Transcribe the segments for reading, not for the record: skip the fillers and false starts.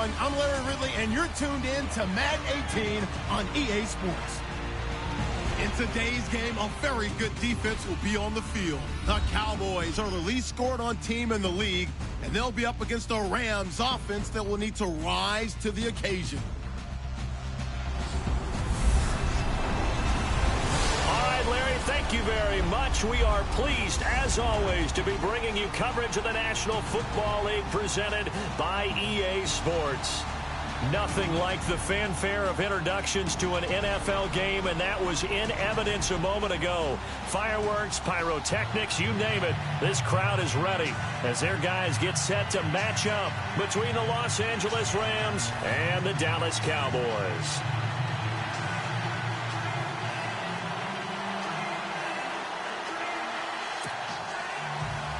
everyone. I'm Larry Ridley, and you're tuned in to Madden 18 on EA Sports. In today's game, a very good defense will be on the field. The Cowboys are the least scored on team in the league, and they'll be up against a Rams offense that will need to rise to the occasion. All right, Larry, thank you very much. We are pleased, as always, to be bringing you coverage of the National Football League presented by EA Sports. Nothing like the fanfare of introductions to an NFL game, and that was in evidence a moment ago. Fireworks, pyrotechnics, you name it. This crowd is ready as their guys get set to match up between the Los Angeles Rams and the Dallas Cowboys.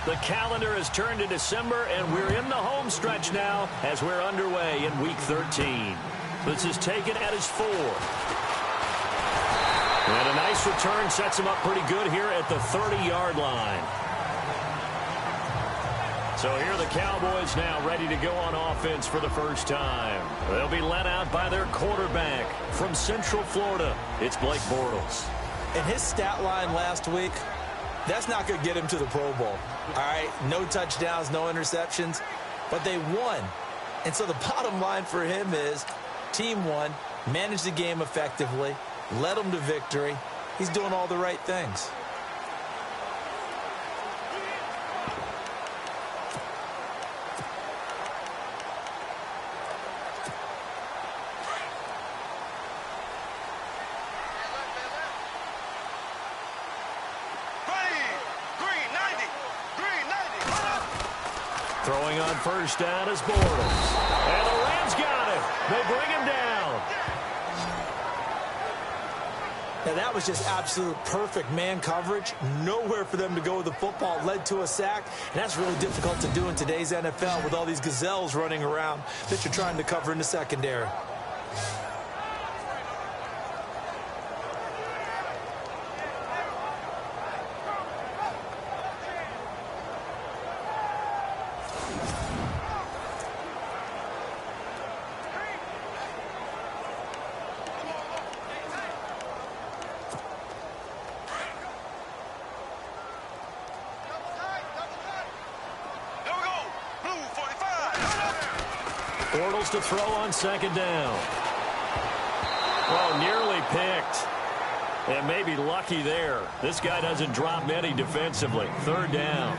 The calendar has turned to December, and we're in the home stretch now as we're underway in Week 13. This is taken at his 4. And a nice return sets him up pretty good here at the 30-yard line. So here are the Cowboys now ready to go on offense for the first time. They'll be led out by their quarterback from Central Florida. It's Blake Bortles. And his stat line last week, that's not going to get him to the Pro Bowl. All right, no touchdowns, no interceptions, but they won. And so the bottom line for him is team won, managed the game effectively, led them to victory. He's doing all the right things. Throwing on first down is Bortles. And the Rams got it. They bring him down. Now that was just absolute perfect man coverage. Nowhere for them to go with the football. Led to a sack. And that's really difficult to do in today's NFL with all these gazelles running around that you're trying to cover in the secondary. Bortles to throw on second down. Well, nearly picked. And maybe lucky there. This guy doesn't drop many defensively. Third down.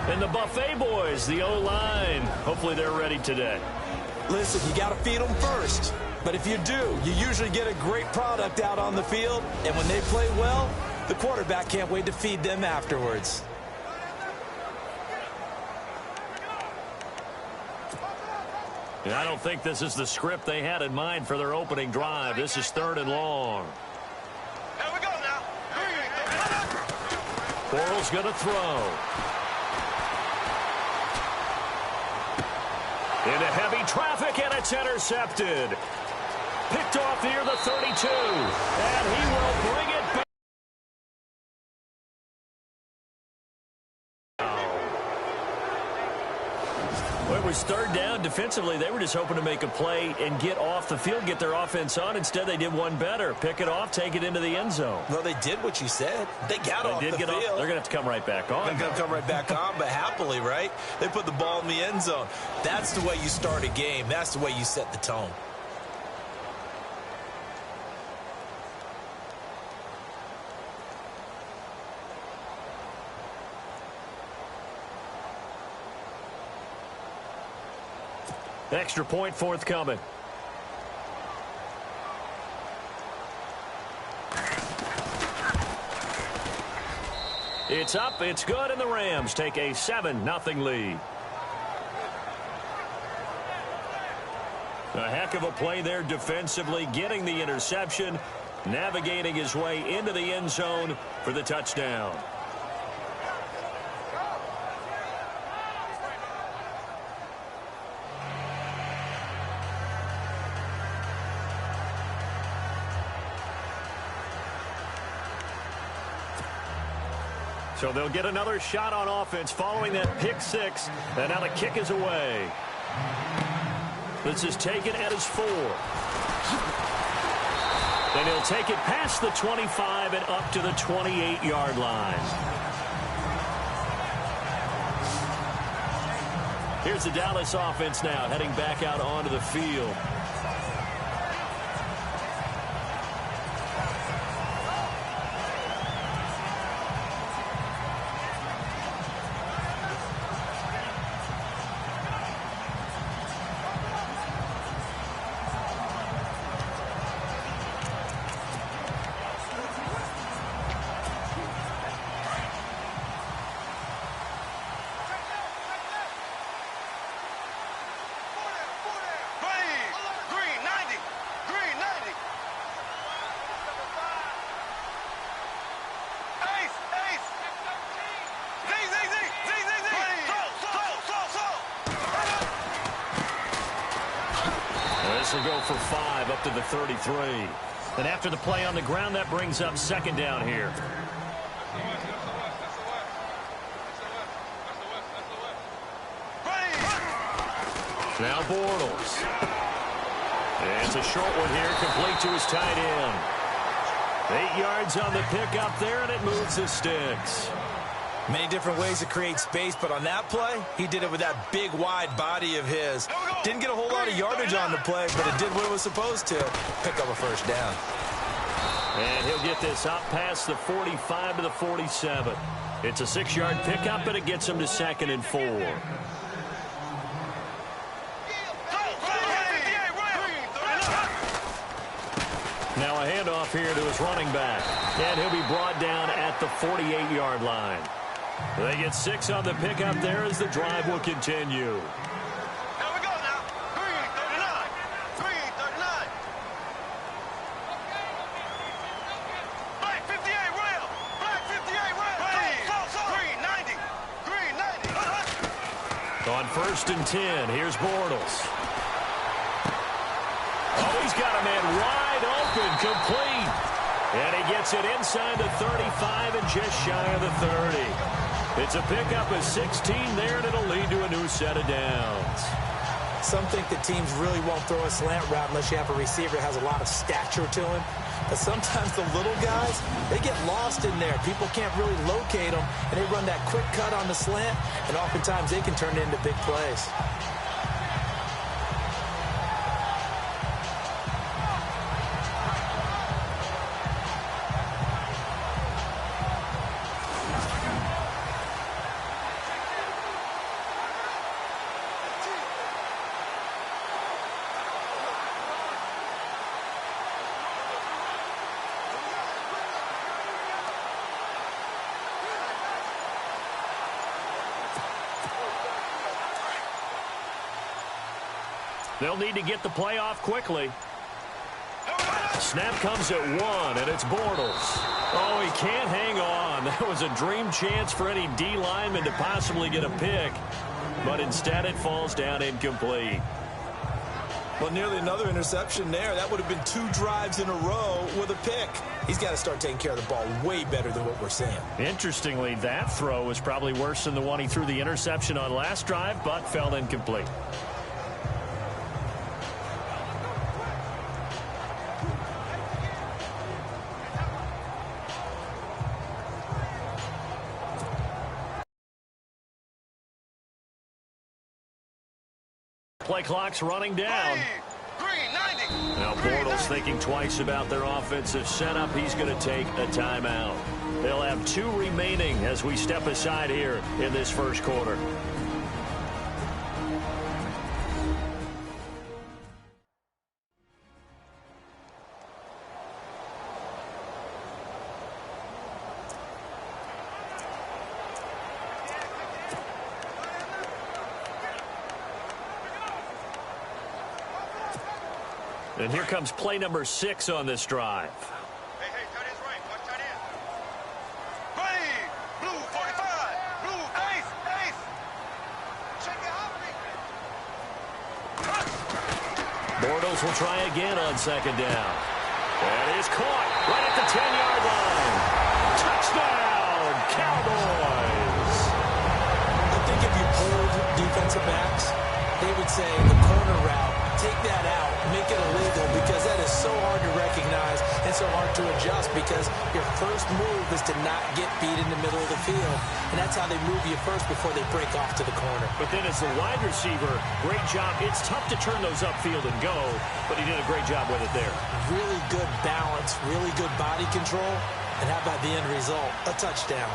And the Buffet boys, the O-line. Hopefully they're ready today. Listen, you got to feed them first. But if you do, you usually get a great product out on the field. And when they play well, the quarterback can't wait to feed them afterwards. I don't think this is the script they had in mind for their opening drive. This is 3rd and long. Here we go now. Bortles going to throw. Into heavy traffic, and it's intercepted. Picked off near the 32. And he will bring it back. Well, it was 3rd down. Defensively, they were just hoping to make a play and get off the field, get their offense on. Instead, they did one better. Pick it off, take it into the end zone. Well, they did what you said. They got off the field. They're going to have to come right back on. They're going to come right back on, but happily, right? They put the ball in the end zone. That's the way you start a game. That's the way you set the tone. Extra point forthcoming. It's up, it's good, and the Rams take a 7-0 lead. A heck of a play there defensively, getting the interception, navigating his way into the end zone for the touchdown. So they'll get another shot on offense following that pick six. And now the kick is away. This is taken at his 4. And he'll take it past the 25 and up to the 28-yard line. Here's the Dallas offense now heading back out onto the field. This will go for 5 up to the 33. And after the play on the ground, that brings up second down here. Now Bortles. And it's a short one here, complete to his tight end. 8 yards on the pickup there, and it moves the sticks. Many different ways to create space, but on that play, he did it with that big, wide body of his. Didn't get a whole lot of yardage on the play, but it did what it was supposed to, pick up a first down. And he'll get this up past the 45 to the 47. It's a 6-yard pickup, and it gets him to 2nd and 4. Now a handoff here to his running back. And he'll be brought down at the 48-yard line. They get 6 on the pickup there as the drive will continue. Here we go now. Green 39. Green 39. Black 58 rail. Black 58 rail. Green 90. Green 90. On 1st and 10, here's Bortles. Oh, he's got a man wide open, complete. And he gets it inside the 35 and just shy of the 30. It's a pickup of 16 there, and it'll lead to a new set of downs. Some think that teams really won't throw a slant route unless you have a receiver that has a lot of stature to him. But sometimes the little guys, they get lost in there. People can't really locate them, and they run that quick cut on the slant, and oftentimes they can turn it into big plays. They'll need to get the play off quickly. Snap comes at 1, and it's Bortles. Oh, he can't hang on. That was a dream chance for any D lineman to possibly get a pick. But instead it falls down incomplete. Well, nearly another interception there. That would have been 2 drives in a row with a pick. He's got to start taking care of the ball way better than what we're seeing. Interestingly, that throw was probably worse than the one he threw the interception on last drive, but fell incomplete. Play clock's running down. Green 90. Now Bortles thinking twice about their offensive setup. He's going to take a timeout. They'll have 2 remaining as we step aside here in this first quarter. And here comes play number 6 on this drive. Hey, tight end's right. Watch tight end. Green. Blue 45. Blue ace. Ace. Check it out. Bortles will try again on 2nd down. That is caught right at the 10-yard line. Touchdown, Cowboys. I think if you pulled defensive backs, they would say the corner route so hard to adjust because your first move is to not get beat in the middle of the field, and that's how they move you first before they break off to the corner. But then as the wide receiver, great job. It's tough to turn those upfield and go, but he did a great job with it there. Really good balance, really good body control, and how about the end result? A touchdown.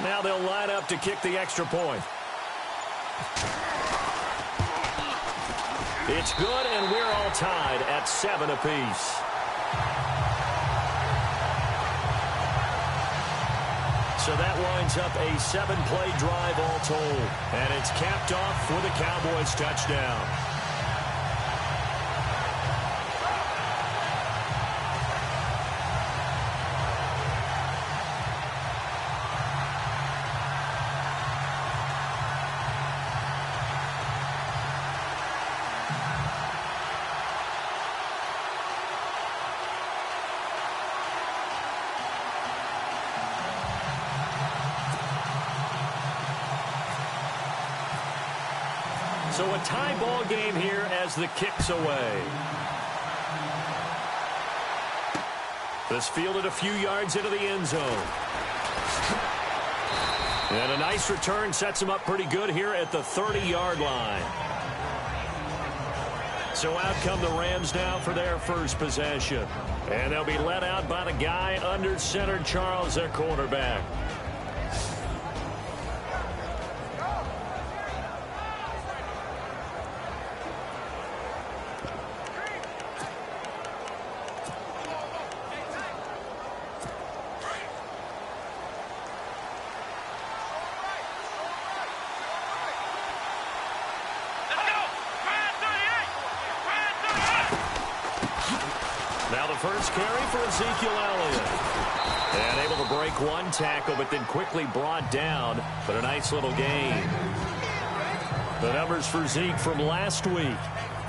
Now they'll line up to kick the extra point. It's good, and we're all tied at 7 apiece. So that winds up a 7-play drive all told. And it's capped off for the Cowboys touchdown. So a tie ball game here as the kick's away. This fielded a few yards into the end zone. And a nice return sets him up pretty good here at the 30-yard line. So out come the Rams now for their first possession. And they'll be led out by the guy under center, Charles, their quarterback. Now the first carry for Ezekiel Elliott. And able to break one tackle, but then quickly brought down. But a nice little gain. The numbers for Zeke from last week.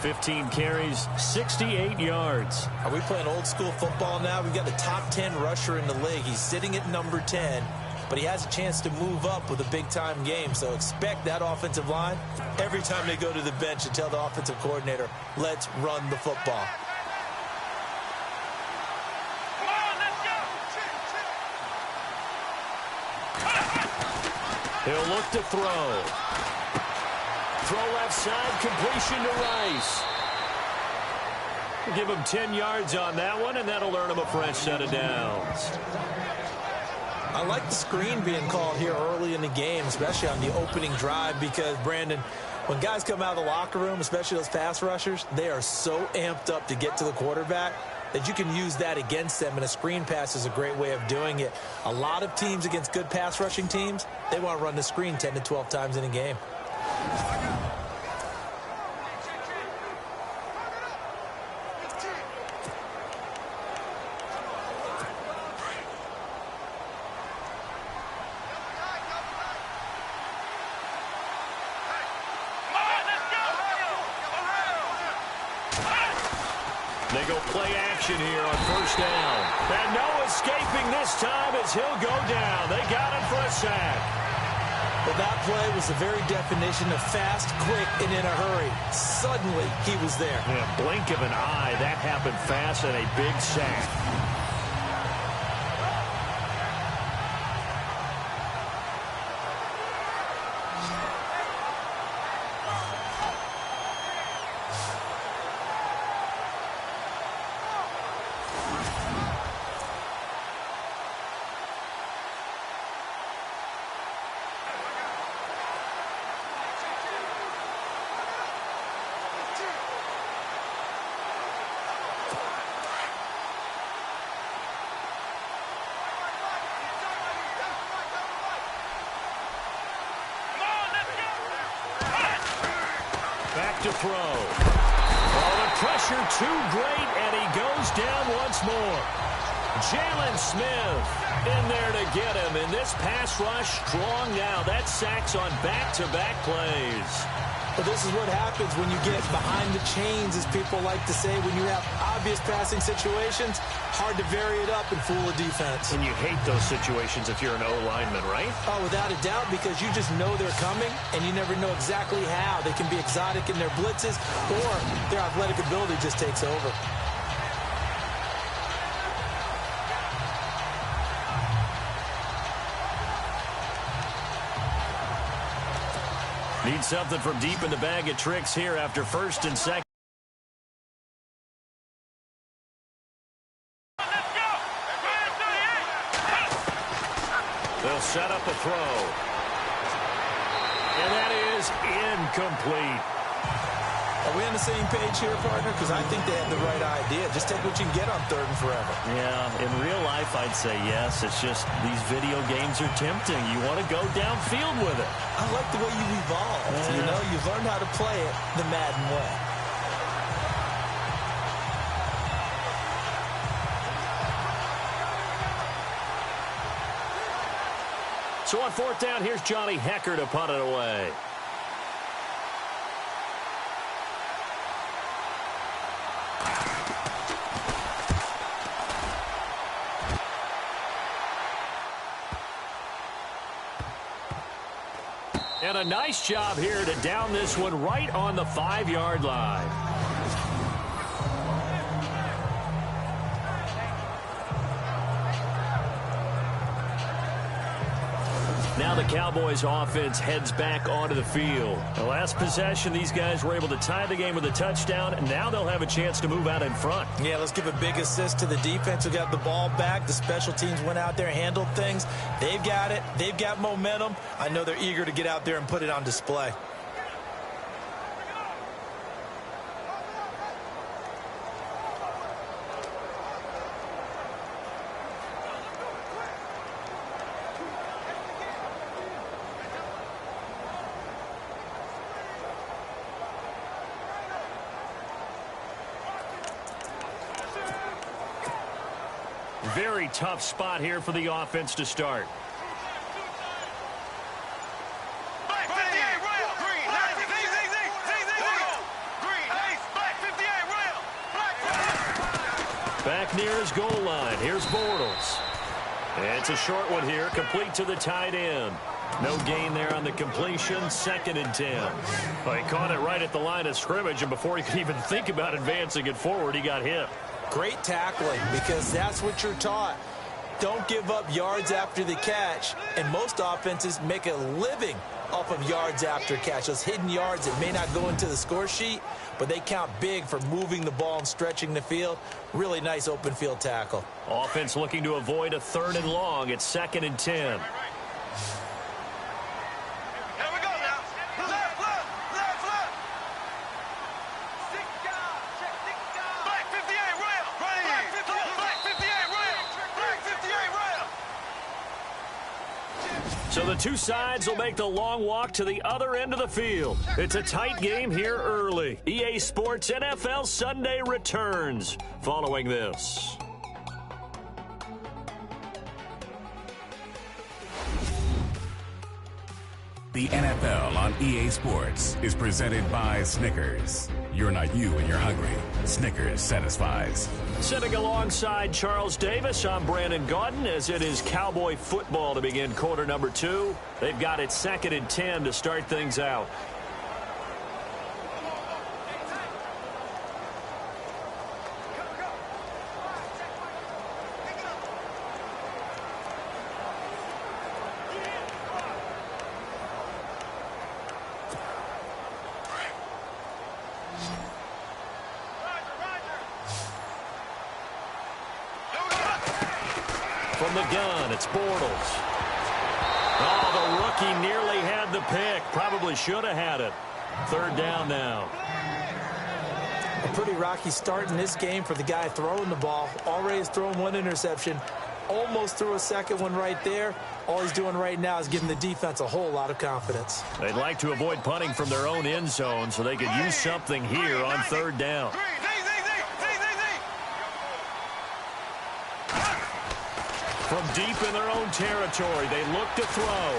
15 carries, 68 yards. Are we playing old school football now? We've got the top 10 rusher in the league. He's sitting at number 10, but he has a chance to move up with a big-time game. So expect that offensive line every time they go to the bench and tell the offensive coordinator, let's run the football. He'll look to throw. Throw left side, completion to Rice. Give him 10 yards on that one, and that'll earn him a fresh set of downs. I like the screen being called here early in the game, especially on the opening drive, because, Brandon, when guys come out of the locker room, especially those pass rushers, they are so amped up to get to the quarterback that you can use that against them, and a screen pass is a great way of doing it. A lot of teams against good pass rushing teams, they want to run the screen 10 to 12 times in a game. They go play action here on first down. And no escaping this time as he'll go down. They got him for a sack. Well, that play was the very definition of fast, quick, and in a hurry. Suddenly, he was there. Yeah, blink of an eye. That happened fast and a big sack. Back to throw. Oh, the pressure too great, and he goes down once more. Jalen Smith in there to get him. And this pass rush strong now. That's sacks on back-to-back plays. But this is what happens when you get behind the chains, as people like to say. When you have obvious passing situations, hard to vary it up and fool a defense. And you hate those situations if you're an O-lineman, right? Oh, without a doubt, because you just know they're coming, and you never know exactly how. They can be exotic in their blitzes, or their athletic ability just takes over. Need something from deep in the bag of tricks here after first and second. They'll set up a throw. And that is incomplete. Are we on the same page here, partner? Because I think they have the right idea. Just take what you can get on third and forever. Yeah, in real life, I'd say yes. It's just these video games are tempting. You want to go downfield with it. I like the way you've evolved. Yeah. You know, you've learned how to play it the Madden way. So on fourth down, here's Johnny Hecker to punt it away. And a nice job here to down this one right on the 5-yard line. Now the Cowboys offense heads back onto the field. The last possession, these guys were able to tie the game with a touchdown, and now they'll have a chance to move out in front. Yeah, let's give a big assist to the defense who got the ball back. The special teams went out there, handled things. They've got it. They've got momentum. I know they're eager to get out there and put it on display. Very tough spot here for the offense to start. Back near his goal line. Here's Bortles. It's a short one here, complete to the tight end. No gain there on the completion, 2nd and 10. Well, he caught it right at the line of scrimmage, and before he could even think about advancing it forward, he got hit. Great tackling, because that's what you're taught. Don't give up yards after the catch, and most offenses make a living off of yards after catch. Those hidden yards that may not go into the score sheet, but they count big for moving the ball and stretching the field. Really nice open field tackle. Offense looking to avoid a 3rd and long. It's 2nd and 10. So the two sides will make the long walk to the other end of the field. It's a tight game here early. EA Sports NFL Sunday returns following this. The NFL on EA Sports is presented by Snickers. You're not you when you're hungry. Snickers satisfies. Sitting alongside Charles Davis, I'm Brandon Gaudin, as it is Cowboy football to begin quarter number 2. They've got it 2nd and 10 to start things out. From the gun, it's Bortles. Oh, the rookie nearly had the pick. Probably should have had it. 3rd down now. A pretty rocky start in this game for the guy throwing the ball. Already has thrown 1 interception. Almost threw a 2nd one right there. All he's doing right now is giving the defense a whole lot of confidence. They'd like to avoid punting from their own end zone so they could use something here on 3rd down. From deep in their own territory, they look to throw.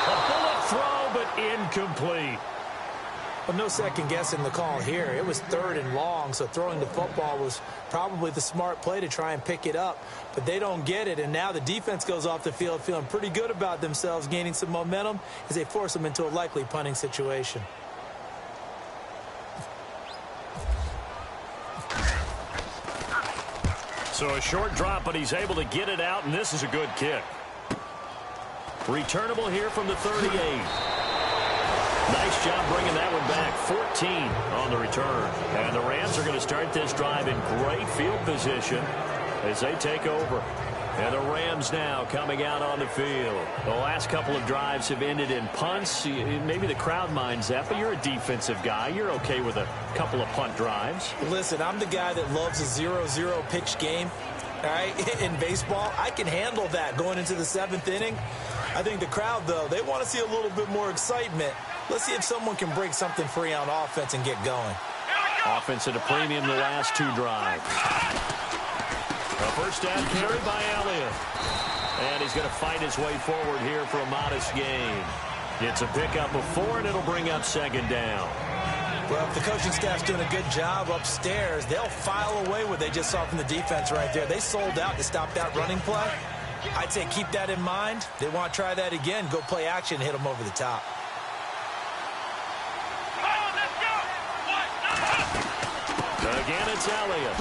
A bullet throw, but incomplete. Well, no second guessing the call here. It was 3rd and long, so throwing the football was probably the smart play to try and pick it up. But they don't get it, and now the defense goes off the field feeling pretty good about themselves, gaining some momentum as they force them into a likely punting situation. So a short drop, but he's able to get it out, and this is a good kick. Returnable here from the 38. Nice job bringing that one back. 14 on the return. And the Rams are going to start this drive in great field position as they take over. And the Rams now coming out on the field. The last couple of drives have ended in punts. Maybe the crowd minds that, but you're a defensive guy. You're okay with a couple of punt drives. Listen, I'm the guy that loves a 0-0 pitch game. All right, in baseball, I can handle that going into the 7th inning. I think the crowd, though, they want to see a little bit more excitement. Let's see if someone can break something free on offense and get going. Offense at a premium the last 2 drives. A first down carry by Elliott. And he's going to fight his way forward here for a modest gain. It's a pickup of 4, and it'll bring up 2nd down. Well, if the coaching staff's doing a good job upstairs, they'll file away what they just saw from the defense right there. They sold out to stop that running play. I'd say keep that in mind. They want to try that again. Go play action and hit them over the top. Again, it's Elliott.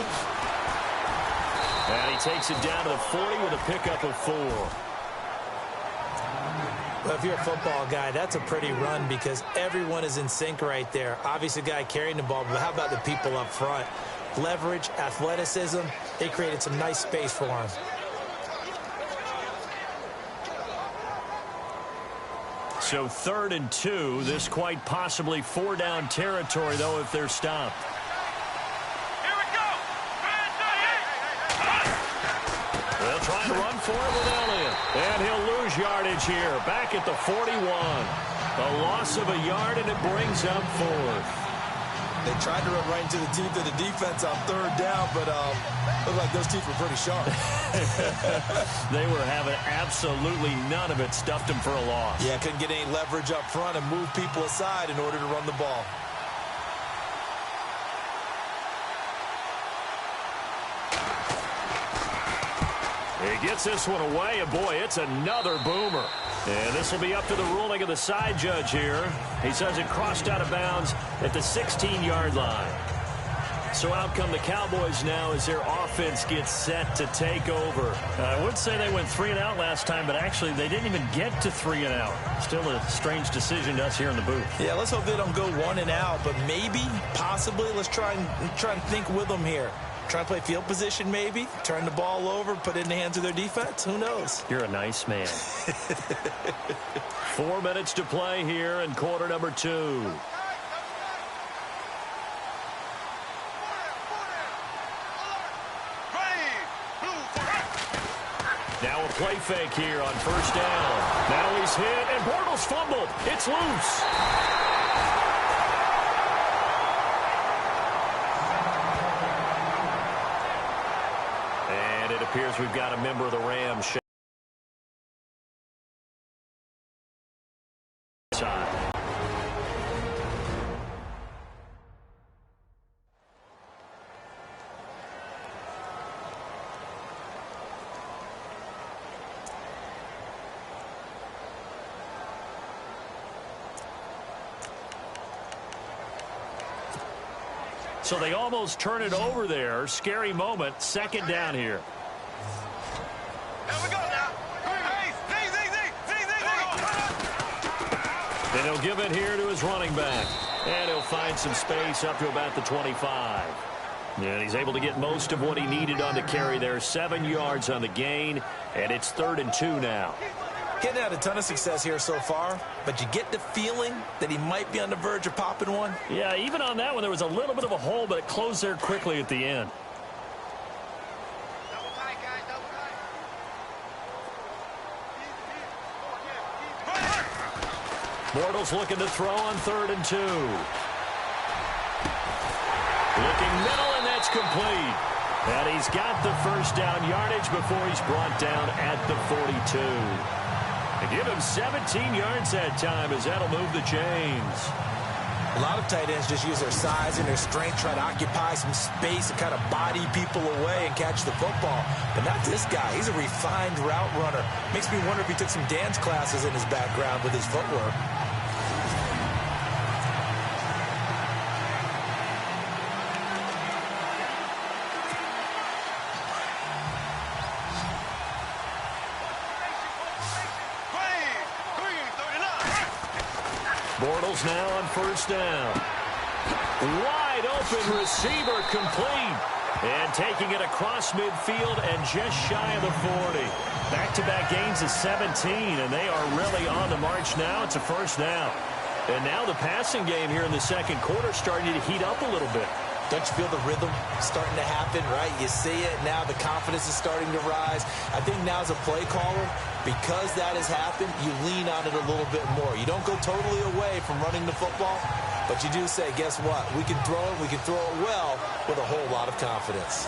And he takes it down to the 40 with a pickup of 4. Well, if you're a football guy, that's a pretty run because everyone is in sync right there. Obviously, the guy carrying the ball, but how about the people up front? Leverage, athleticism, they created some nice space for him. So 3rd and 2. This quite possibly 4-down territory, though, if they're stopped. They'll try to run for it with Elliott. And he'll lose yardage here. Back at the 41. A loss of a yard, and it brings up 4th. They tried to run right into the teeth of the defense on 3rd down, but looked like those teeth were pretty sharp. They were having absolutely none of it. Stuffed them for a loss. Yeah, couldn't get any leverage up front and move people aside in order to run the ball. He gets this one away, and boy, it's another boomer. And this will be up to the ruling of the side judge here. He says it crossed out of bounds at the 16-yard line. So out come the Cowboys now as their offense gets set to take over. I would say they went 3 and out last time, but actually they didn't even get to 3 and out. Still a strange decision to us here in the booth. Yeah, let's hope they don't go 1 and out, but maybe, possibly, let's try and think with them here. Try to play field position maybe, turn the ball over, put it in the hands of their defense. Who knows? You're a nice man. 4 minutes to play here in quarter number 2. Now a play fake here on 1st down. Now he's hit, and Bortles fumbled. It's loose. And it appears we've got a member of the Rams side. So they almost turn it over there. Scary moment. 2nd down here. Here we go now. And he'll give it here to his running back. And he'll find some space up to about the 25. And he's able to get most of what he needed on the carry there. 7 yards on the gain. And it's 3rd and 2 now. Getting had a ton of success here so far, but you get the feeling that he might be on the verge of popping one. Yeah, even on that one, there was a little bit of a hole, but it closed there quickly at the end. Double tight, guys, double tight. Bortles looking to throw on 3rd and 2. Looking middle, and that's complete. And he's got the first down yardage before he's brought down at the 42. And give him 17 yards that time as that'll move the chains. A lot of tight ends just use their size and their strength, try to occupy some space and kind of body people away and catch the football. But not this guy. He's a refined route runner. Makes me wonder if he took some dance classes in his background with his footwork. Bortles now on first down. Wide open receiver complete. And taking it across midfield and just shy of the 40. Back-to-back gains of 17, and they are really on the march now. It's a first down. And now the passing game here in the second quarter starting to heat up a little bit. Don't you feel the rhythm starting to happen, right? You see it now. The confidence is starting to rise. I think now as a play caller, because that has happened, you lean on it a little bit more. You don't go totally away from running the football, but you do say, guess what? We can throw it. We can throw it well with a whole lot of confidence.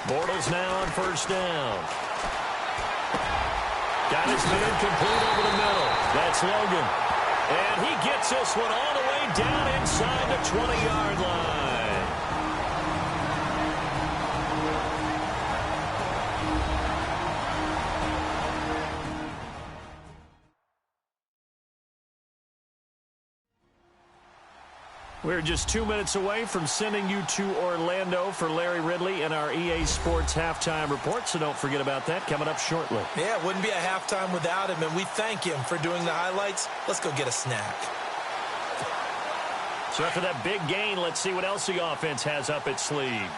Bortles now on first down. Got his man complete over the middle. That's Logan. And he gets this one all the way down inside the 20-yard line. We're just 2 minutes away from sending you to Orlando for Larry Ridley and our EA Sports halftime report, so don't forget about that coming up shortly. Yeah, it wouldn't be a halftime without him, and we thank him for doing the highlights. Let's go get a snack. So after that big gain, let's see what else the offense has up its sleeve.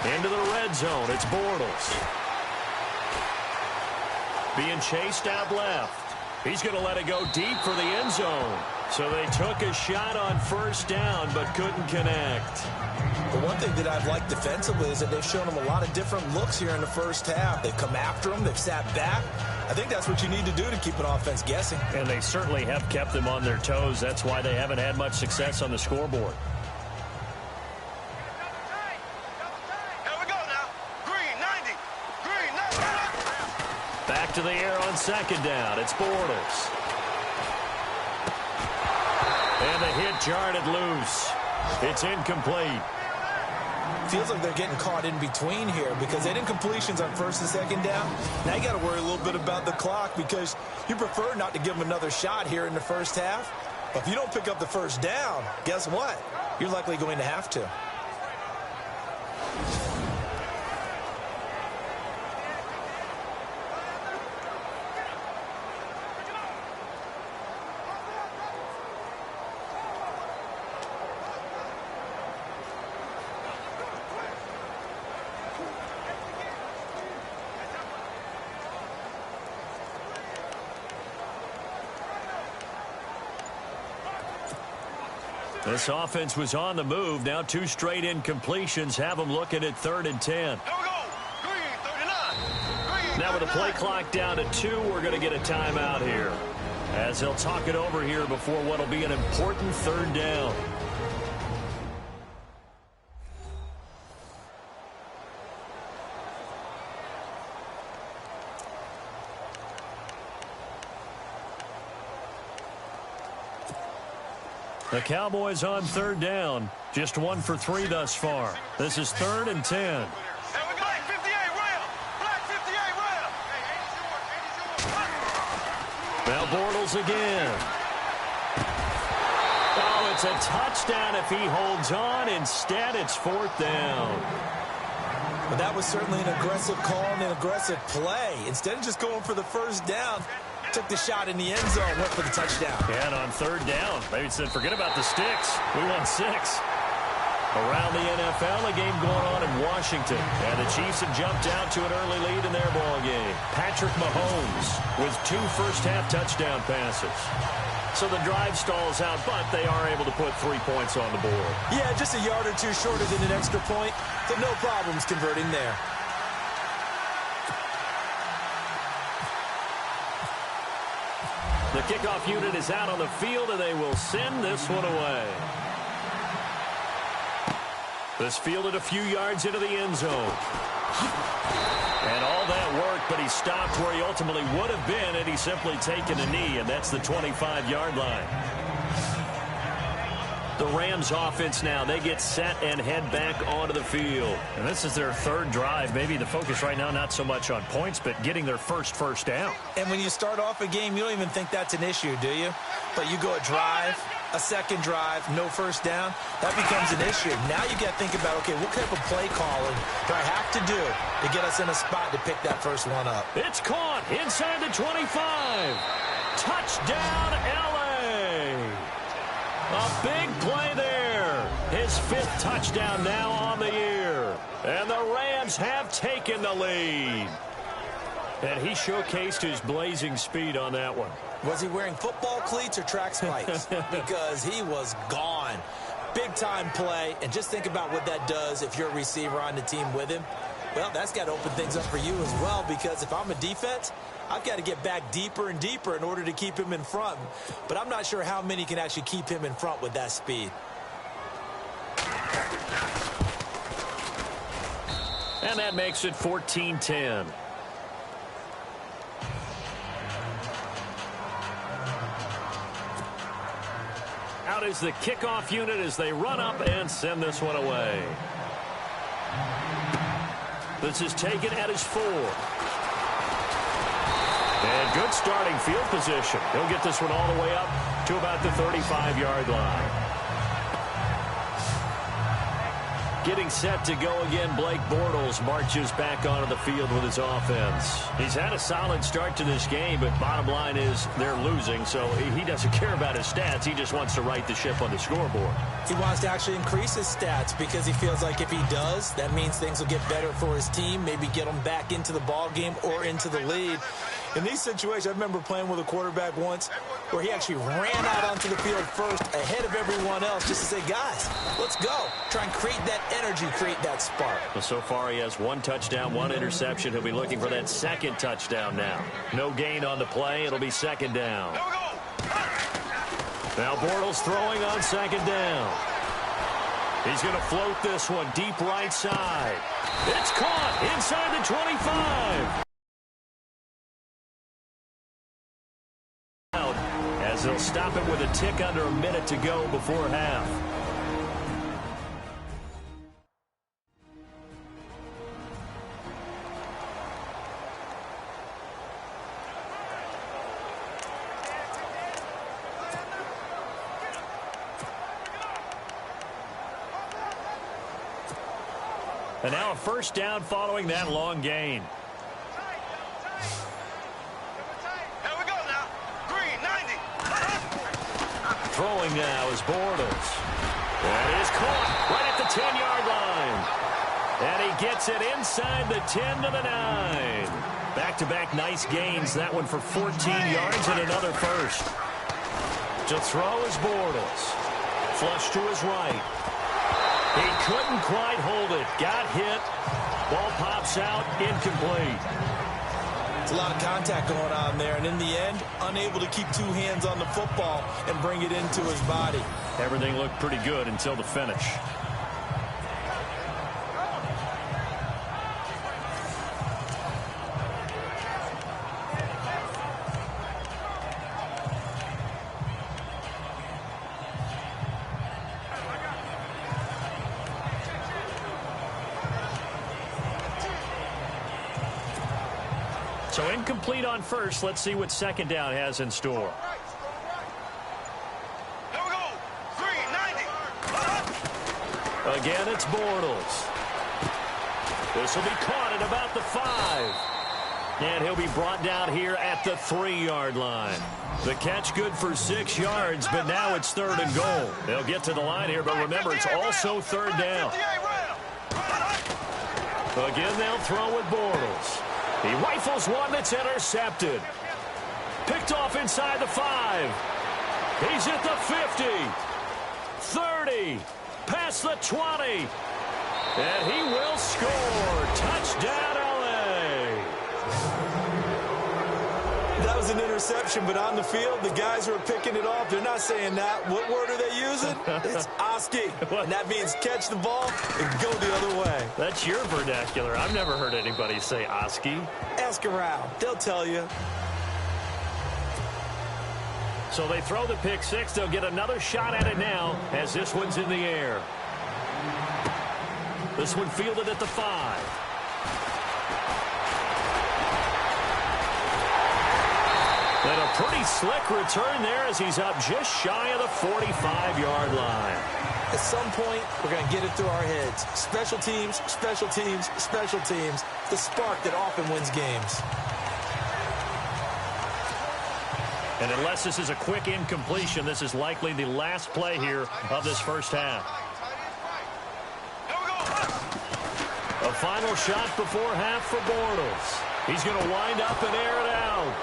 Into the red zone, it's Bortles. Being chased out left. He's going to let it go deep for the end zone. So they took a shot on first down, but couldn't connect. The one thing that I've liked defensively is that they've shown him a lot of different looks here in the first half. They've come after him. They've sat back. I think that's what you need to do to keep an offense guessing. And they certainly have kept them on their toes. That's why they haven't had much success on the scoreboard. Back to the air on second down. It's Bortles. And the hit jarred it loose. It's incomplete. Feels like they're getting caught in between here because they didn't completions on first and second down. Now you got to worry a little bit about the clock because you prefer not to give them another shot here in the first half. But if you don't pick up the first down, guess what? You're likely going to have to. This offense was on the move. Now 2 straight incompletions have them looking at 3rd and 10. There we go. Green, 39. Now with the play clock down to 2, we're going to get a timeout here, as they'll talk it over here before what will be an important 3rd down. The Cowboys on 3rd down. Just 1 for 3 thus far. This is 3rd and 10. There we go. Black 58 rail. Black 58 rail. Hey, Now Bortles again. Oh, it's a touchdown if he holds on. Instead, it's 4th down. But that was certainly an aggressive call and an aggressive play. Instead of just going for the first down, took the shot in the end zone, went for the touchdown. And on third down, maybe said, forget about the sticks. We won 6. Around the NFL, a game going on in Washington. And the Chiefs have jumped out to an early lead in their ball game. Patrick Mahomes with 2 first-half touchdown passes. So the drive stalls out, but they are able to put 3 points on the board. Yeah, just a yard or 2 shorter than an extra point, so no problems converting there. The kickoff unit is out on the field, and they will send this one away. This fielded a few yards into the end zone. And all that work, but he stopped where he ultimately would have been had he simply taken a knee, and that's the 25-yard line. The Rams offense now, they get set and head back onto the field. And this is their 3rd drive. Maybe the focus right now not so much on points, but getting their first down. And when you start off a game, you don't even think that's an issue, do you? But you go a drive, a second drive, no first down, that becomes an issue. Now you got to think about, okay, what type of play calling do I have to do to get us in a spot to pick that first one up? It's caught inside the 25. Touchdown, L.A. A big play there. His 5th touchdown now on the year. And the Rams have taken the lead. And he showcased his blazing speed on that one. Was he wearing football cleats or track spikes? Because he was gone. Big-time play. And just think about what that does if you're a receiver on the team with him. Well, that's got to open things up for you as well, because if I'm a defense, I've got to get back deeper and deeper in order to keep him in front. But I'm not sure how many can actually keep him in front with that speed. And that makes it 14-10. Out is the kickoff unit as they run up and send this one away. This is taken at his 4. And good starting field position. He'll get this one all the way up to about the 35-yard line. Getting set to go again, Blake Bortles marches back onto the field with his offense. He's had a solid start to this game, but bottom line is they're losing, so he doesn't care about his stats. He just wants to right the ship on the scoreboard. He wants to actually increase his stats because he feels like if he does, that means things will get better for his team, maybe get them back into the ball game or into the lead. In these situations, I remember playing with a quarterback once where he actually ran out onto the field first ahead of everyone else just to say, guys, let's go. Try and create that energy, create that spark. Well, so far he has 1 touchdown, 1 interception. He'll be looking for that 2nd touchdown now. No gain on the play. It'll be 2nd down. Now Bortles throwing on 2nd down. He's going to float this one deep right side. It's caught inside the 25. As they'll stop it with a tick under a minute to go before half. And now a first down following that long gain. Throwing now is Bortles. And it is caught right at the 10-yard line. And he gets it inside the 10 to the 9. Back-to-back nice gains. That one for 14 yards and another first. To throw is Bortles. Flush to his right. He couldn't quite hold it. Got hit. Ball pops out. Incomplete. It's a lot of contact going on there, and in the end, unable to keep 2 hands on the football and bring it into his body. Everything looked pretty good until the finish. So incomplete on first. Let's see what 2nd down has in store. Here we go. 390. Again, it's Bortles. This will be caught at about the 5. And he'll be brought down here at at the 3-yard line. The catch good for 6 yards, but now it's 3rd and goal. They'll get to the line here, but remember, it's also 3rd down. Again, they'll throw with Bortles. He rifles one that's intercepted. Picked off inside the 5. He's at the 50. 30. Past the 20. And he will score. Touchdown, L.A. That was an interception, but on the field, the guys who are picking it off, they're not saying that. What word are they using? It's Oski. And that means catch the ball and go the other way. That's your vernacular. I've never heard anybody say Oski. Ask around. They'll tell you. So they throw the pick 6. They'll get another shot at it now as this one's in the air. This one fielded at the 5. And a pretty slick return there as he's up just shy of the 45-yard line. At some point, we're going to get it through our heads. Special teams, special teams, special teams. The spark that often wins games. And unless this is a quick incompletion, this is likely the last play here of this first half. A final shot before half for Bortles. He's going to wind up and air it out.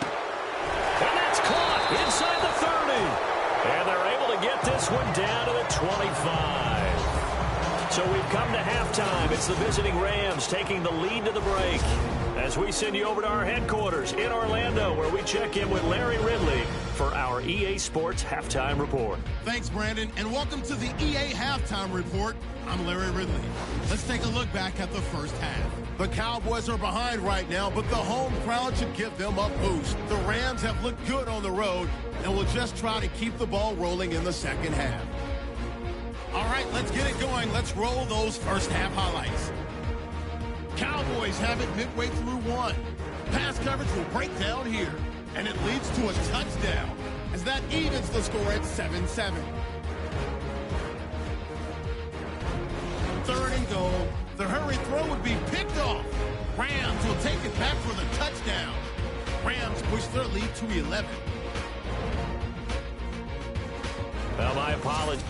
And that's caught inside the 30. And they're able to get this one down to the 25. So we've come to halftime. It's the visiting Rams taking the lead to the break. As we send you over to our headquarters in Orlando, where we check in with Larry Ridley for our EA Sports Halftime Report. Thanks, Brandon, and welcome to the EA Halftime Report. I'm Larry Ridley. Let's take a look back at the first half. The Cowboys are behind right now, but the home crowd should give them a boost. The Rams have looked good on the road and will just try to keep the ball rolling in the second half. All right, let's get it going. Let's roll those first half highlights. Cowboys have it midway through one. Pass coverage will break down here, and it leads to a touchdown as that evens the score at 7-7. 3rd and goal. The hurry throw would be picked off. Rams will take it back for the touchdown. Rams push their lead to 11. Well, my apologies.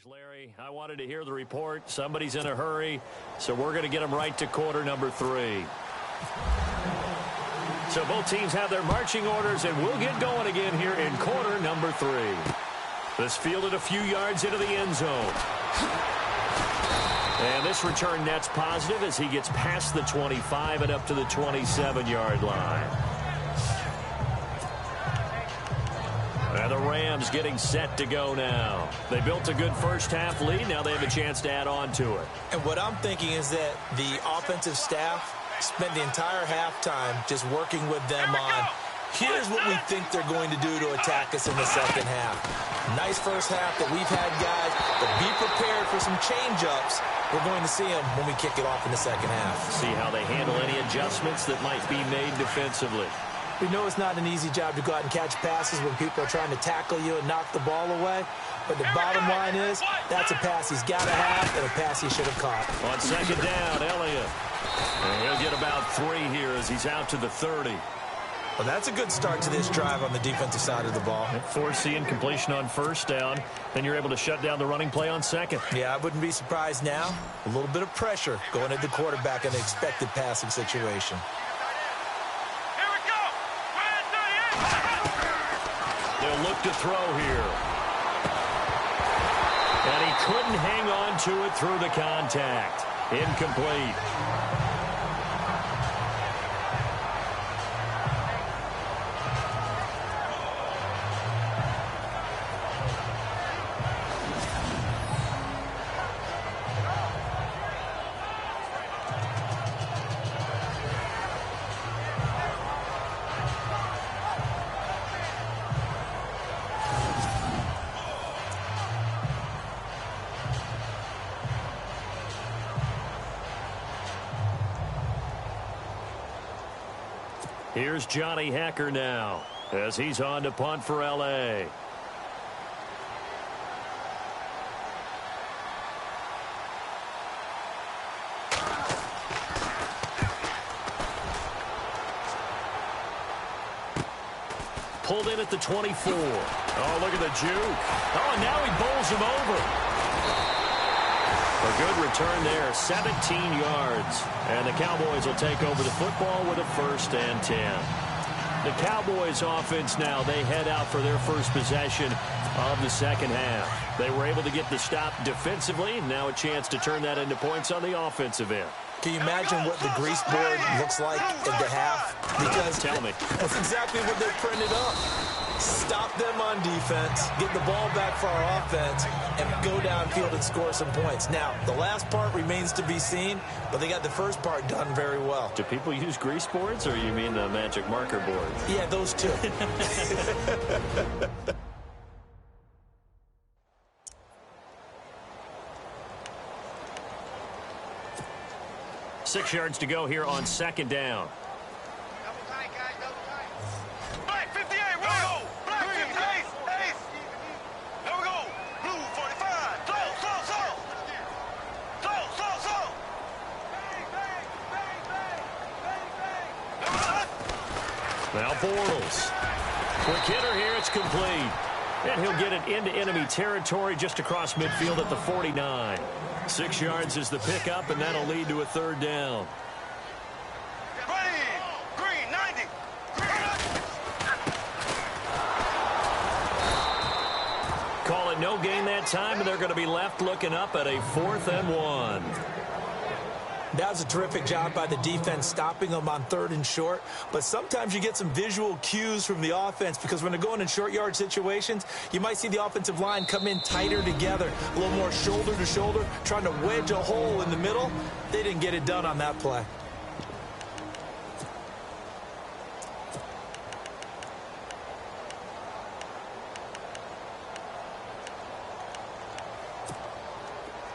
Larry. I wanted to hear the report. Somebody's in a hurry, so we're going to get them right to quarter number 3. So both teams have their marching orders, and we'll get going again here in quarter number 3. This fielded a few yards into the end zone. And this return net's positive as he gets past the 25 and up to the 27-yard line. And the Rams getting set to go now. They built a good first-half lead. Now they have a chance to add on to it. And what I'm thinking is that the offensive staff spent the entire halftime just working with them on, here's what we think they're going to do to attack us in the second half. Nice first half that we've had, guys, but be prepared for some change-ups. We're going to see them when we kick it off in the second half. See how they handle any adjustments that might be made defensively. We know it's not an easy job to go out and catch passes when people are trying to tackle you and knock the ball away. But the bottom line is, that's a pass he's got to have and a pass he should have caught. On second down, Elliott. And he'll get about 3 here as he's out to the 30. Well, that's a good start to this drive on the defensive side of the ball. Forcing completion on first down. Then you're able to shut down the running play on second. Yeah, I wouldn't be surprised now. A little bit of pressure going at the quarterback in an expected passing situation. They'll look to throw here. And he couldn't hang on to it through the contact. Incomplete. Here's Johnny Hacker now as he's on to punt for L.A. Pulled in at the 24. Oh, look at the juke. Oh, and now he bowls him over. A good return there, 17 yards. And the Cowboys will take over the football with a 1st and 10. The Cowboys offense now, they head out for their first possession of the second half. They were able to get the stop defensively. Now a chance to turn that into points on the offensive end. Can you imagine what the grease board looks like at the half? Because tell me. That's exactly what they printed up. Stop them on defense, get the ball back for our offense, and go downfield and score some points. Now, the last part remains to be seen, but they got the first part done very well. Do people use grease boards, or you mean the magic marker boards? Yeah, those two. 6 yards to go here on second down. Double tight, guys, double tight. Black 58, whoa! Black 58, ace! There we go. Blue 45. Slow. Now Bortles. Quick hitter here, it's complete. And he'll get it into enemy territory just across midfield at the 49. 6 yards is the pickup, and that'll lead to a 3rd down. Green 90. Call it no gain that time, and they're going to be left looking up at a 4th and 1. That was a terrific job by the defense stopping them on 3rd and short. But sometimes you get some visual cues from the offense because when they're going in short yard situations, you might see the offensive line come in tighter together, a little more shoulder to shoulder, trying to wedge a hole in the middle. They didn't get it done on that play.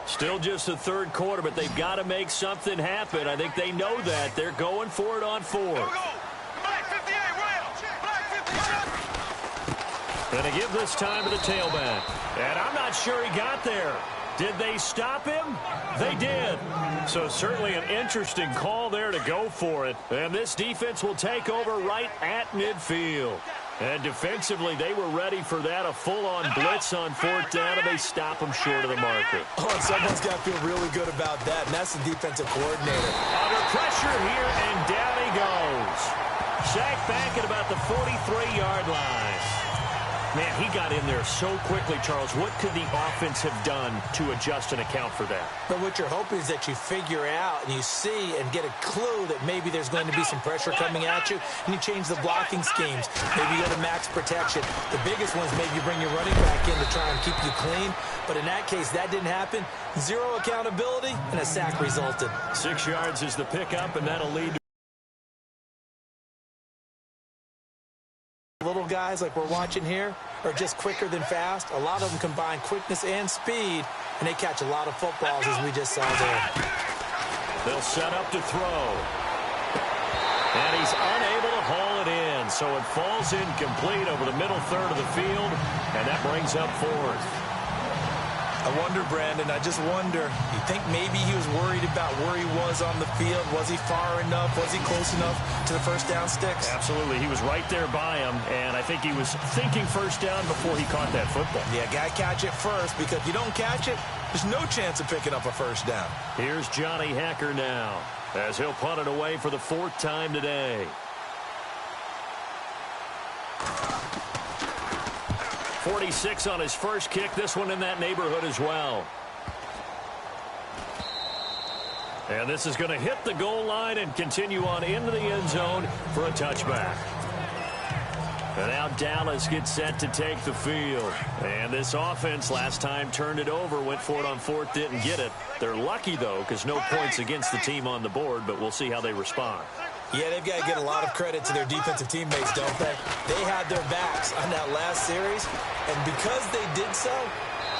Still just the 3rd quarter, but they've got to make something happen. I think they know that. They're going for it on 4th. Black 58, Black 58. And they give this time to the tailback. And I'm not sure he got there. Did they stop him? They did. So certainly an interesting call there to go for it. And this defense will take over right at midfield. And defensively, they were ready for that, a full-on blitz on fourth down, and they stop them short of the marker. Oh, and someone's got to feel really good about that, and that's the defensive coordinator. Under pressure here, and down he goes. Sacked back at about the 43-yard line. Man, he got in there so quickly, Charles. What could the offense have done to adjust and account for that? But what you're hoping is that you figure out and you see and get a clue that maybe there's going to be some pressure coming at you, and you change the blocking schemes. Maybe you go to max protection. The biggest one is maybe you bring your running back in to try and keep you clean. But in that case, that didn't happen. Zero accountability, and a sack resulted. 6 yards is the pickup, and that'll lead to little guys like we're watching here are just quicker than fast. A lot of them combine quickness and speed, and they catch a lot of footballs, as we just saw there. They'll set up to throw. And he's unable to haul it in, so it falls incomplete over the middle third of the field, and that brings up fourth. I wonder, Brandon, I just wonder, you think maybe he was worried about where he was on the field? Was he far enough? Was he close enough to the first down sticks? Absolutely. He was right there by him, and I think he was thinking first down before he caught that football. Yeah, got to catch it first, because if you don't catch it, there's no chance of picking up a first down. Here's Johnny Hacker now, as he'll punt it away for the fourth time today. 46 on his first kick. This one in that neighborhood as well. And this is going to hit the goal line and continue on into the end zone for a touchback. And now Dallas gets set to take the field. And this offense last time turned it over, went for it on fourth, didn't get it. They're lucky, though, because no points against the team on the board, but we'll see how they respond. Yeah, they've got to get a lot of credit to their defensive teammates, don't they? They had their backs on that last series, and because they did so,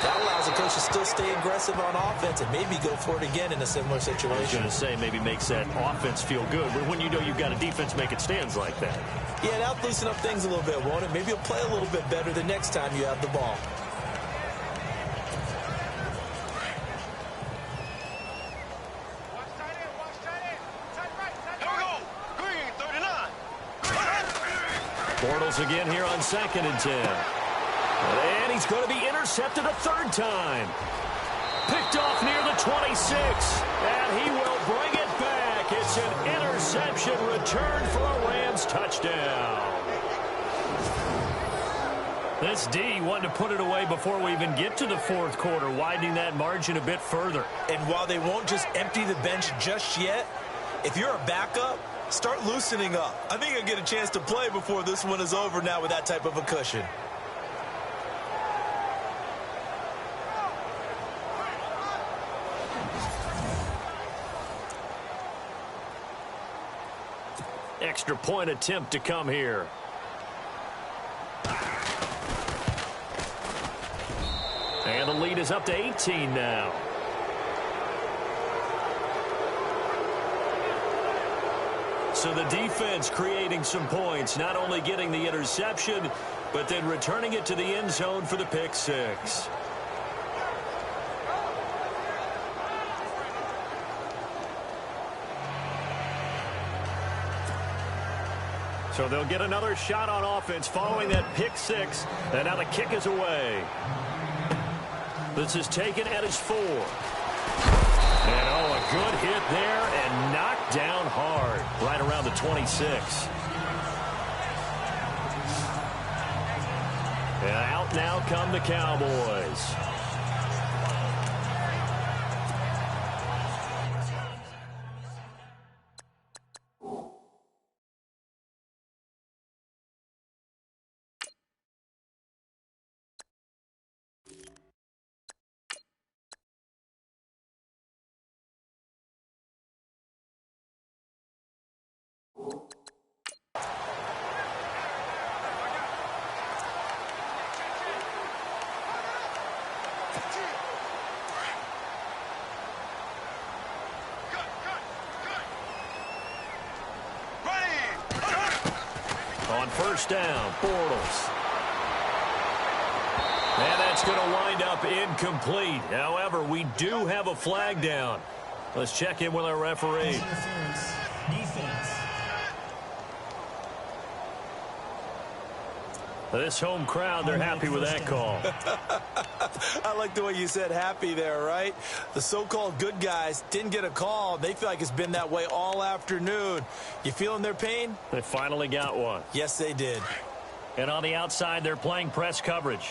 that allows the coach to still stay aggressive on offense and maybe go for it again in a similar situation. I was going to say, maybe makes that offense feel good, but when you know you've got a defense making stands like that. Yeah, that'll loosen up things a little bit, won't it? Maybe you'll play a little bit better the next time you have the ball. Bortles again here on 2nd and 10. And he's going to be intercepted a third time. Picked off near the 26. And he will bring it back. It's an interception return for a Rams touchdown. This D wanted to put it away before we even get to the fourth quarter, widening that margin a bit further. And while they won't just empty the bench just yet, if you're a backup, start loosening up. I think you'll get a chance to play before this one is over now with that type of a cushion. Extra point attempt to come here. And the lead is up to 18 now. So the defense creating some points, not only getting the interception, but then returning it to the end zone for the pick six. So they'll get another shot on offense following that pick six, and now the kick is away. This is taken at his 4. And, oh, a good hit there and knocked down hard right around the 26. And out now come the Cowboys. On first down, Bortles. And that's going to wind up incomplete. However, we do have a flag down. Let's check in with our referee. Defense. This home crowd, they're happy with that call. I like the way you said happy there, right? The so-called good guys didn't get a call. They feel like it's been that way all afternoon. You feeling their pain? They finally got one. Yes, they did. And on the outside, they're playing press coverage.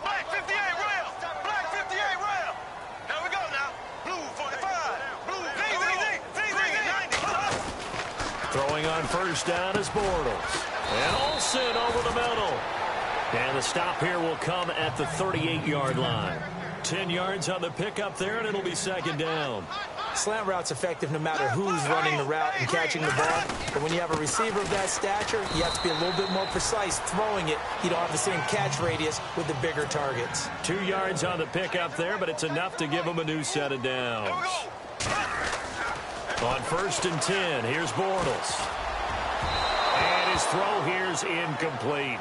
Black 58 rail. Black 58 rail. Here we go now. Blue 45. Blue VZ 90. Throwing on first down is Bortles. And Olsen over the middle. And the stop here will come at the 38-yard line. 10 yards on the pickup there, and it'll be second down. Slant route's effective no matter who's running the route and catching the ball. But when you have a receiver of that stature, you have to be a little bit more precise throwing it. You don't have the same catch radius with the bigger targets. 2 yards on the pickup there, but it's enough to give them a new set of downs. On first and 10, here's Bortles. And his throw here's incomplete.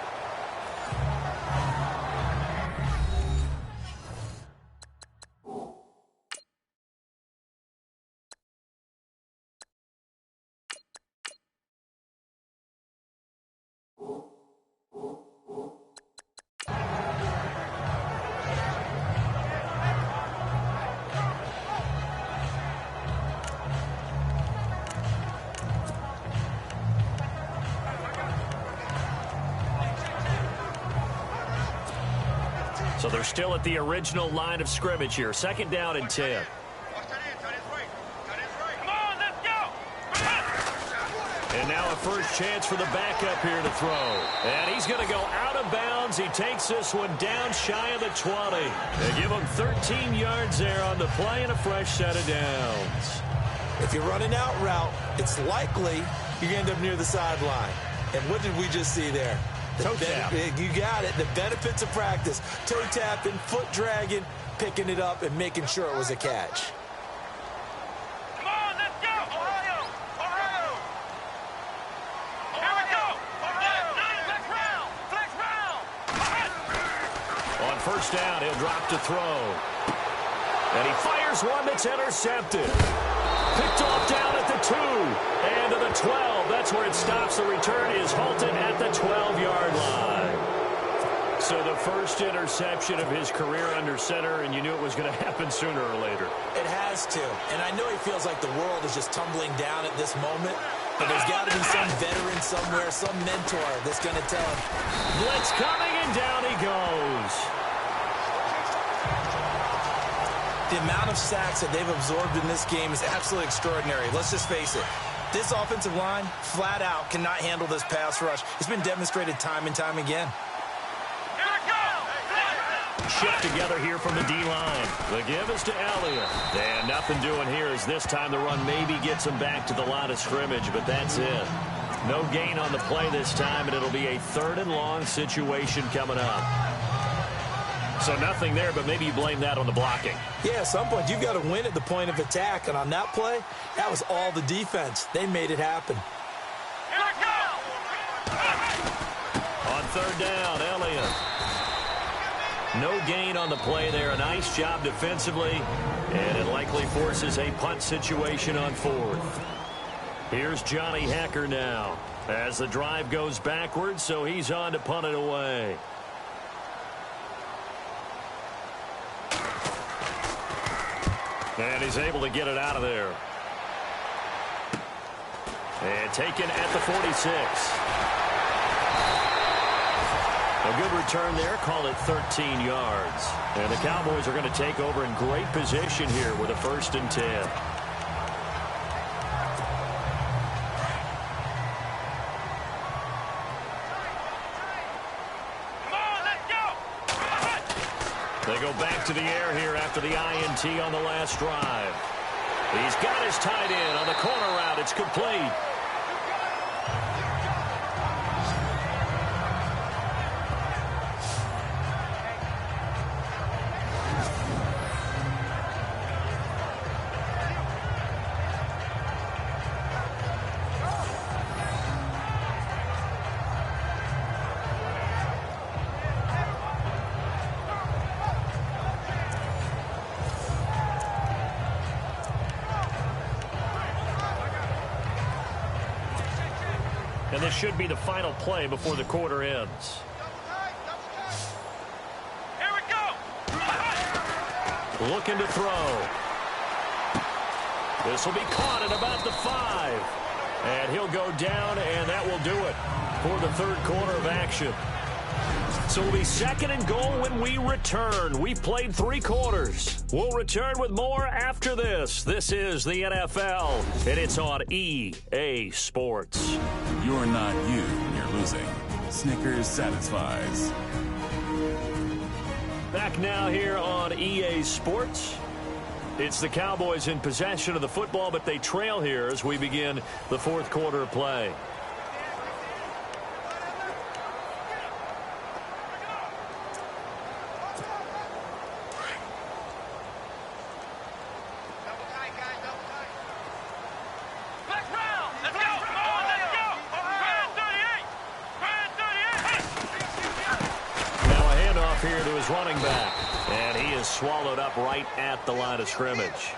So they're still at the original line of scrimmage here. Second down and 10. And now a first chance for the backup here to throw. And he's going to go out of bounds. He takes this one down shy of the 20. They give him 13 yards there on the play and a fresh set of downs. If you're running out route, it's likely you're going to end up near the sideline. And what did we just see there? Toe tap. You got it. The benefits of practice. Toe tapping, foot dragging, picking it up, and making sure it was a catch. Come on, let's go. Ohio. Ohio. Here we go. Ohio. Flex round. Flex round. On first down, he'll drop to throw. And he fires one that's intercepted. Picked off down at the 2 and to the 12. That's where it stops. The return is halted at the 12-yard line. So the first interception of his career under center, and you knew it was going to happen sooner or later. It has to. And I know he feels like the world is just tumbling down at this moment, but there's got to be some veteran somewhere, some mentor that's going to tell him. Blitz coming, and down he goes. The amount of sacks that they've absorbed in this game is absolutely extraordinary. Let's just face it. This offensive line, flat out, cannot handle this pass rush. It's been demonstrated time and time again. Shift together here from the D-line. The give is to Elliott. And nothing doing here as this time the run maybe gets him back to the line of scrimmage, but that's it. No gain on the play this time, and it'll be a 3rd and long situation coming up. So nothing there, but maybe you blame that on the blocking. Yeah, at some point, you've got to win at the point of attack. And on that play, that was all the defense. They made it happen. On 3rd down, Elliott. No gain on the play there. A nice job defensively. And it likely forces a punt situation on 4th. Here's Johnny Hekker now as the drive goes backwards, so he's on to punt it away. And he's able to get it out of there. And taken at the 46. A good return there. Call it 13 yards. And the Cowboys are going to take over in great position here with a 1st and 10. They go back to the air here after the INT on the last drive. He's got his tight end on the corner route. It's complete. And this should be the final play before the quarter ends. looking to throw. This will be caught at about the 5. And he'll go down, and that will do it for the third quarter of action. So it'll be 2nd and goal when we return. We've played 3 quarters. We'll return with more after this. This is the NFL, and it's on EA Sports. You're not you when you're losing. Snickers satisfies. Back now here on EA Sports. It's the Cowboys in possession of the football, but they trail here as we begin the fourth quarter of play. Here to his running back, and he is swallowed up right at the line of scrimmage.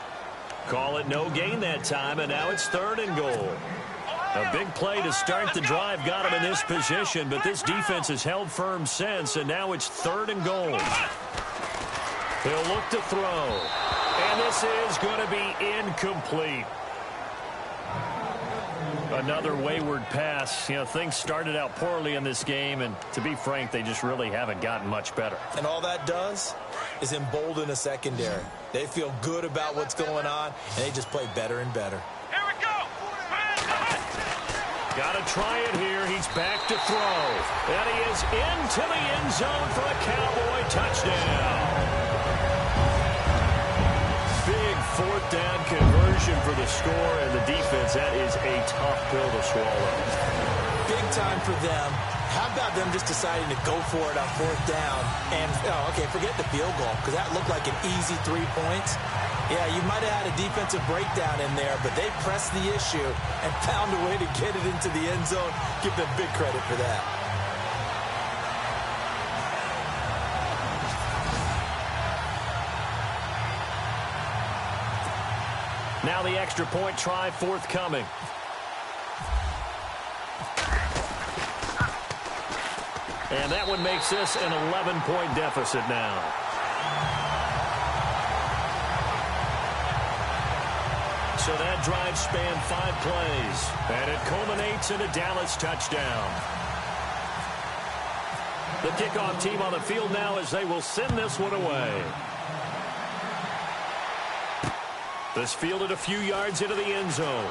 Call it no gain that time, and now it's 3rd and goal. A big play to start the drive got him in this position, but this defense has held firm since, and now it's 3rd and goal. He'll look to throw, and this is going to be incomplete. Another wayward pass. You know, things started out poorly in this game, and to be frank, they just really haven't gotten much better. And all that does is embolden a secondary. They feel good about what's going on, and they just play better and better. Here we go. Got to try it here. He's back to throw. And he is into the end zone for a Cowboy touchdown. Big 4th down conversion for the score, and the defense, that is a tough pill to swallow. Big time for them. How about them just deciding to go for it on 4th down? And, okay, forget the field goal, because that looked like an easy 3 points. Yeah, you might have had a defensive breakdown in there, but they pressed the issue and found a way to get it into the end zone. Give them big credit for that. Now the extra point try forthcoming. And that one makes this an 11-point deficit now. So that drive spanned 5 plays, and it culminates in a Dallas touchdown. The kickoff team on the field now as they will send this one away. This fielded a few yards into the end zone.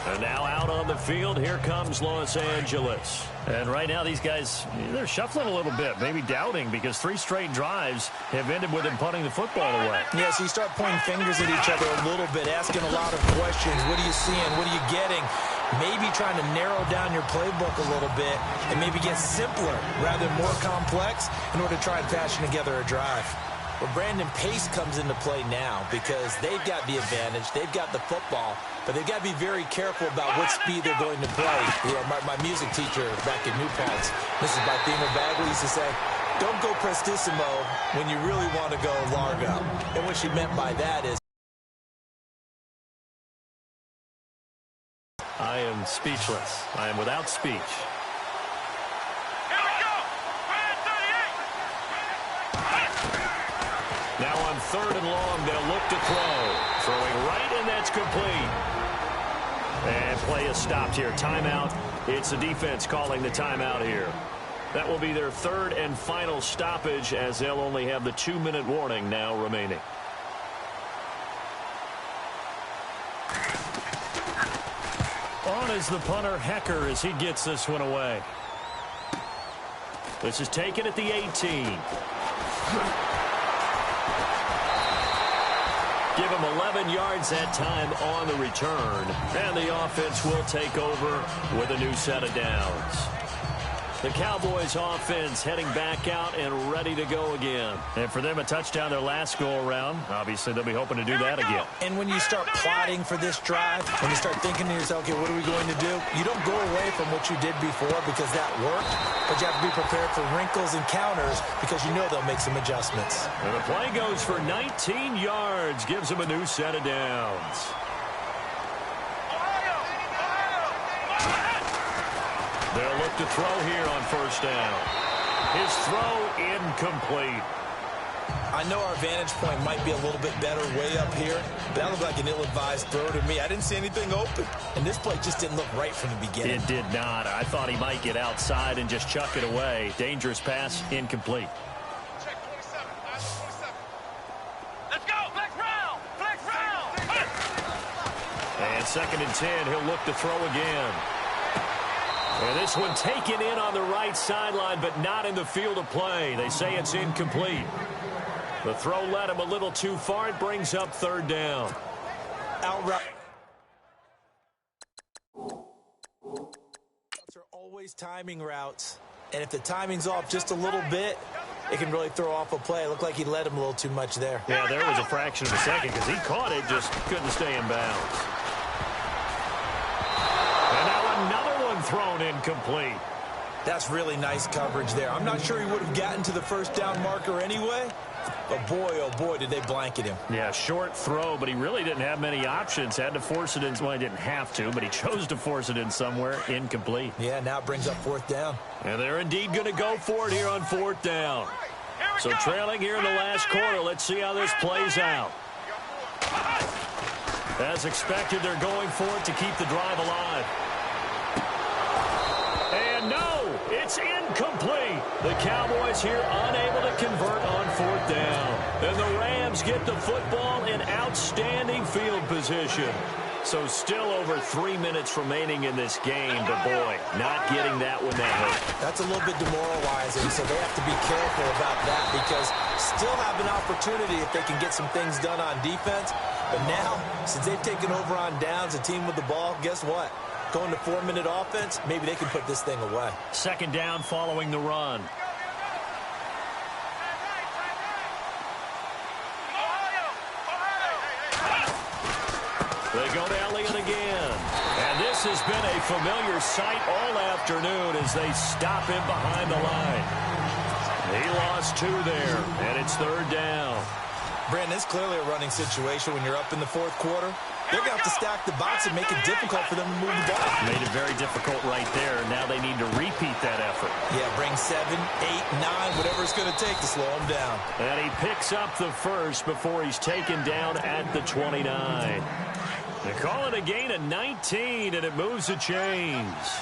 And now out on the field, here comes Los Angeles. And right now these guys, they're shuffling a little bit, maybe doubting, because 3 straight drives have ended with them punting the football away. Yeah, so you start pointing fingers at each other a little bit, asking a lot of questions. What are you seeing? What are you getting? Maybe trying to narrow down your playbook a little bit and maybe get simpler rather than more complex in order to try and fashion together a drive. Well, Brandon, pace comes into play now because they've got the advantage. They've got the football, but they've got to be very careful about what speed they're going to play. You know, my music teacher back in New Paltz, Mrs. Barthema Bagley, used to say, don't go prestissimo when you really want to go largo. And what she meant by that is, I am speechless. I am without speech. Here we go. 38. Now on 3rd and long, they'll look to throw. Throwing right, and that's complete. And play is stopped here. Timeout. It's the defense calling the timeout here. That will be their 3rd and final stoppage, as they'll only have the 2-minute warning now remaining. On is the punter, Hecker, as he gets this one away. This is taken at the 18. Give him 11 yards that time on the return. And the offense will take over with a new set of downs. The Cowboys offense heading back out and ready to go again. And for them, a touchdown their last go-around. Obviously, they'll be hoping to do that again. and when you start plotting for this drive, when you start thinking to yourself, okay, what are we going to do? You don't go away from what you did before because that worked, but you have to be prepared for wrinkles and counters because you know they'll make some adjustments. And the play goes for 19 yards, gives them a new set of downs. Ohio! Ohio! They'll look to throw here on first down. His throw incomplete. I know our vantage point might be a little bit better way up here, but that looked like an ill-advised throw to me. I didn't see anything open, and this play just didn't look right from the beginning. It did not. I thought he might get outside and just chuck it away. Dangerous pass, incomplete. Check 27. 27. Let's go. Flex round. Flex round. And 2nd and 10, he'll look to throw again. And this one taken in on the right sideline, but not in the field of play. They say it's incomplete. The throw led him a little too far. It brings up 3rd down. Outright. Are always timing routes, and if the timing's off just a little bit, it can really throw off a play. It looked like he led him a little too much there. Yeah, there was a fraction of a second because he caught it, just couldn't stay in bounds. And now another one thrown incomplete. That's really nice coverage there. I'm not sure he would have gotten to the first down marker anyway, but boy, oh boy, did they blanket him. Yeah, short throw, but he really didn't have many options. Had to force it in. Well, he didn't have to, but he chose to force it in somewhere. Incomplete. Yeah, now it brings up 4th down. And they're indeed going to go for it here on 4th down. So trailing here in the last quarter. Let's see how this plays out. As expected, they're going for it to keep the drive alive. And no, it's incomplete. The Cowboys here unable to convert on 4th down. And the Rams get the football in outstanding field position. So still over 3 minutes remaining in this game, but boy, not getting that one that hurt. That's a little bit demoralizing, so they have to be careful about that because still have an opportunity if they can get some things done on defense. But now, since they've taken over on downs, a team with the ball, guess what? Going to 4-minute offense, maybe they can put this thing away. 2nd down following the run. They go to Elliott again. And this has been a familiar sight all afternoon as they stop him behind the line. He lost 2 there, and it's 3rd down. Brandon, it's clearly a running situation when you're up in the 4th quarter. They're going to have to stack the box and make it difficult for them to move the ball. Made it very difficult right there. Now they need to repeat that effort. Yeah, bring 7, 8, 9, whatever it's going to take to slow him down. And he picks up the first before he's taken down at the 29. They call it a gain of 19, and it moves the chains.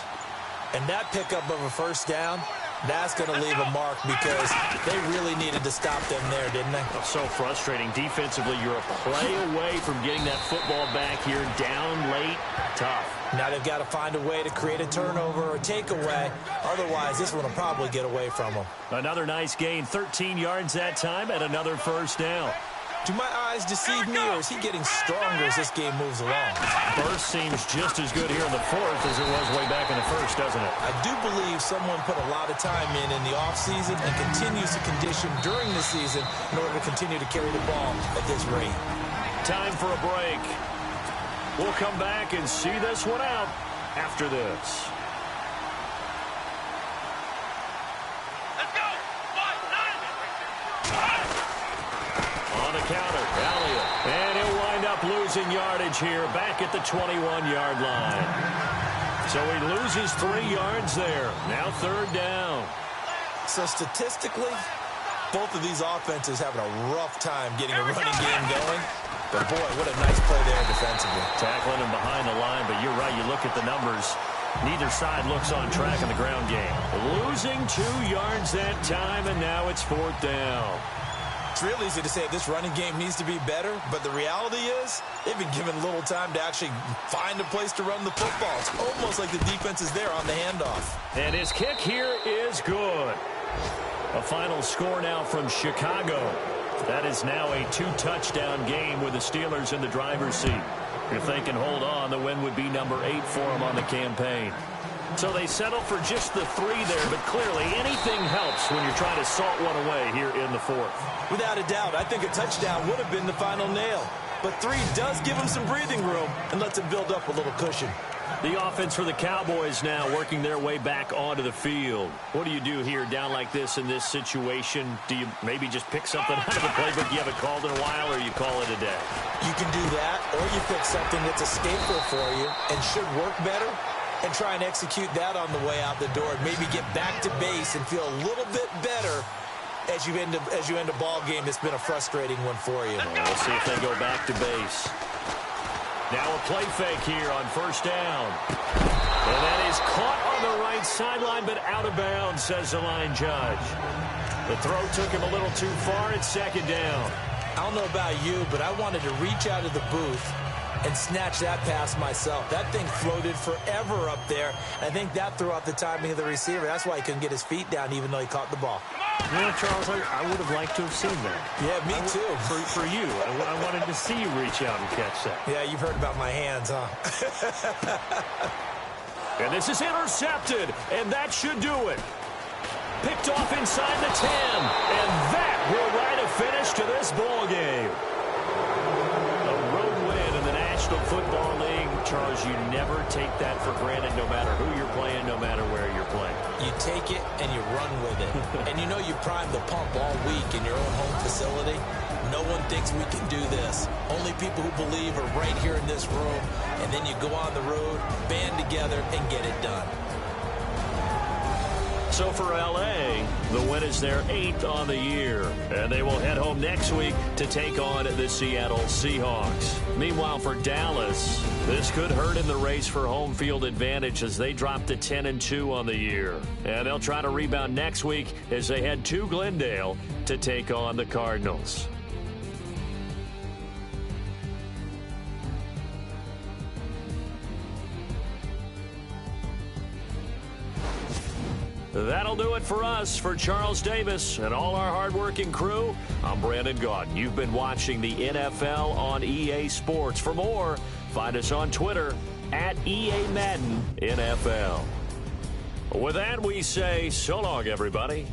And that pickup of a first down, that's going to leave a mark because they really needed to stop them there, didn't they? So frustrating. Defensively, you're a play away from getting that football back here. Down late, tough. Now they've got to find a way to create a turnover or takeaway. Otherwise, this one will probably get away from them. Another nice gain, 13 yards that time, and another first down. Do my eyes deceive me, or is he getting stronger as this game moves along? Burst seems just as good here in the 4th as it was way back in the 1st, doesn't it? I do believe someone put a lot of time in the offseason and continues to condition during the season in order to continue to carry the ball at this rate. Time for a break. We'll come back and see this one out after this. Counter, Elliott, and he'll wind up losing yardage here back at the 21-yard line. So he loses 3 yards there. Now 3rd down. So statistically, both of these offenses having a rough time getting a running game going. But boy, what a nice play there defensively. Tackling him behind the line, but you're right, you look at the numbers. Neither side looks on track in the ground game. Losing 2 yards that time, and now it's 4th down. It's real easy to say this running game needs to be better, but the reality is they've been given little time to actually find a place to run the football. It's almost like the defense is there on the handoff. And his kick here is good. A final score now from Chicago. That is now a 2-touchdown game with the Steelers in the driver's seat. If they can hold on, the win would be number 8 for them on the campaign. So they settle for just the 3 there, but clearly anything helps when you're trying to salt one away here in the 4th. Without a doubt, I think a touchdown would have been the final nail. But 3 does give them some breathing room and lets them build up a little cushion. The offense for the Cowboys now working their way back onto the field. What do you do here down like this in this situation? Do you maybe just pick something out of the playbook you haven't called in a while, or you call it a day? You can do that, or you pick something that's a staple for you and should work better. and try and execute that on the way out the door. Maybe get back to base and feel a little bit better as you end a ball game. It's been a frustrating one for you. Well, we'll see if they go back to base. Now a play fake here on first down. And that is caught on the right sideline, but out of bounds, says the line judge. The throw took him a little too far at second down. I don't know about you, but I wanted to reach out of the booth and snatch that pass myself. That thing floated forever up there. I think that threw off the timing of the receiver. That's why he couldn't get his feet down, even though he caught the ball. Yeah, Charles, I would have liked to have seen that. Yeah, me too. For you. I wanted to see you reach out and catch that. Yeah, you've heard about my hands, huh? And this is intercepted, and that should do it. Picked off inside the 10, and that will write a finish to this ball game. A road win in the National Football League. Charles, you never take that for granted, no matter who you're playing, no matter where you're playing. You take it and you run with it. And you know you prime the pump all week in your own home facility. No one thinks we can do this. Only people who believe are right here in this room. And then you go on the road, band together, and get it done. So for L.A., the win is their 8th on the year. And they will head home next week to take on the Seattle Seahawks. Meanwhile, for Dallas, this could hurt in the race for home field advantage as they drop to 10-2 on the year. And they'll try to rebound next week as they head to Glendale to take on the Cardinals. That'll do it for us. For Charles Davis and all our hardworking crew, I'm Brandon Gaudin. You've been watching the NFL on EA Sports. For more, find us on Twitter at EA Madden NFL. With that, we say so long, everybody.